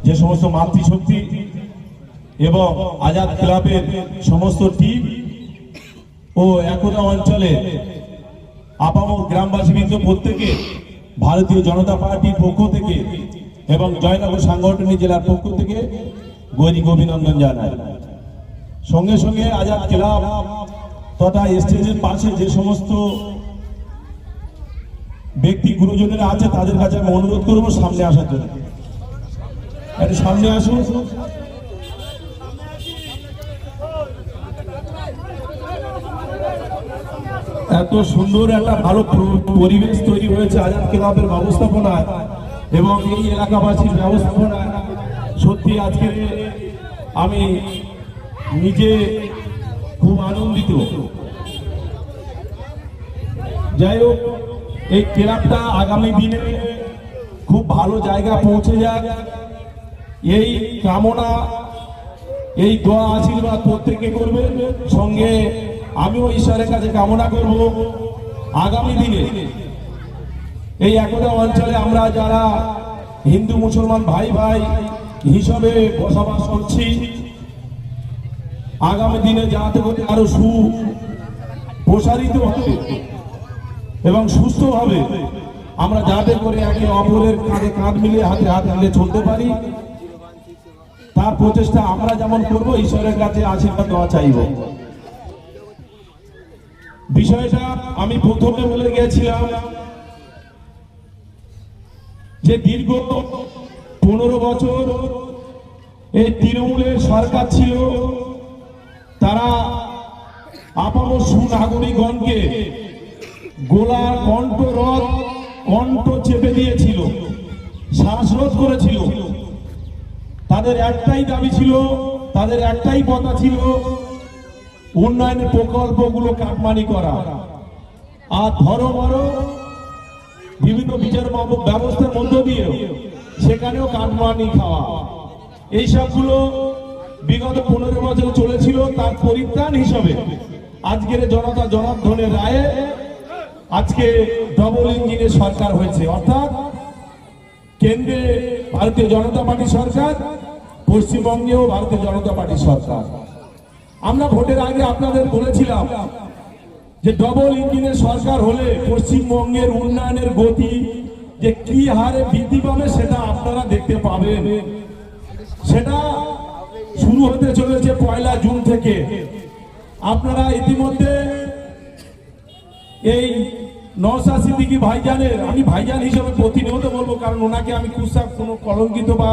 যে সমস্ত মাতৃশক্তি এবং আজাদ ক্লাবের সমস্ত টিম ও একতা অঞ্চলে আপামর গ্রামবাসীবৃন্দ প্রত্যেকে ভারতীয় জনতা পার্টির পক্ষ থেকে এবং জয়নগর সাংগঠনিক জেলার পক্ষ থেকে গৈরিক অভিনন্দন জানাই। সঙ্গে সঙ্গে আজাদ ক্লাব তথা স্টেজের পাশে যে সমস্ত ব্যক্তি গুরুজনেরা আছে তাদের কাছে আমি অনুরোধ করবো সামনে আসার জন্য। সামনে আসুন। এত সুন্দর একটা ভালো পরিবেশ তৈরি হয়েছে আজাদ ক্লাবের ব্যবস্থাপনায় এবং এই এলাকাবাসীর ব্যবস্থাপনায়। সত্যি আজকে আমি নিজে খুব আনন্দিত। যাই হোক, এই ক্লাবটা আগামী দিনে খুব ভালো জায়গা পৌঁছে যাক এই কামনা, এই দোয়া আশীর্বাদ প্রত্যেকে করবেন। সঙ্গে আমিও ঈশ্বরের কাছে কামনা করব আগামী দিনে এই একতা অঞ্চলে আমরা যারা হিন্দু মুসলমান ভাই ভাই হিসাবে বসবাস করছি, আগামী দিনে যাতে করে আরো প্রসারিত হবে এবং সুস্থ হবে, আমরা যাতে করে একে অপরের কাঁধে কাঁধ মিলিয়ে হাতে হাত মিলিয়ে চলতে পারি, তার প্রচেষ্টা আমরা যেমন করব ঈশ্বরের কাছে আশীর্বাদ দেওয়া চাইব। বিষয়টা আমি প্রথমে বলে গিয়েছিলাম যে দীর্ঘ 15 বছর এই তৃণমূলের সরকার ছিল, তারা আপামর সুনাগরিকগণকে গোলার কণ্ঠ চেপে দিয়েছিল, শ্বাসরোধ করেছিল। তাদের একটাই দাবি ছিল, তাদের একটাই কথা ছিল উন্নয়নের প্রকল্পগুলো কাটমানি করা আর ধরো মারো বিভিন্ন বিচার ব্যবস্থার মধ্য দিয়ে সেখানেও কাটমানি খাওয়া। এই সবগুলো বিগত 15 বছর চলেছিল। তার পরিত্রাণ হিসাবে আজকের জনতা জনার্দনের রায়ে আজকে ডবল ইঞ্জিনের সরকার হয়েছে, অর্থাৎ কেন্দ্রে ভারতীয় জনতা পার্টি সরকার, পশ্চিমবঙ্গেও ভারতীয় জনতা পার্টি সরকার। আমরা ভোটের আগে আপনাদের বলেছিলাম যে ডবল ইঞ্জিনের সরকার হলে পশ্চিমবঙ্গের উন্নয়নের গতি যে কি হারে বৃদ্ধি পাবে সেটা আপনারা দেখতে পাবেন। সেটা শুরু হতে চলেছে 1 জুন থেকে। আপনারা ইতিমধ্যে এই নওশাদ সিদ্দিকী ভাইজানের, আমি ভাইজান হিসেবে প্রতিনিয়ত বলবো, কারণ ওনাকে আমি কোনো কলঙ্কিত বা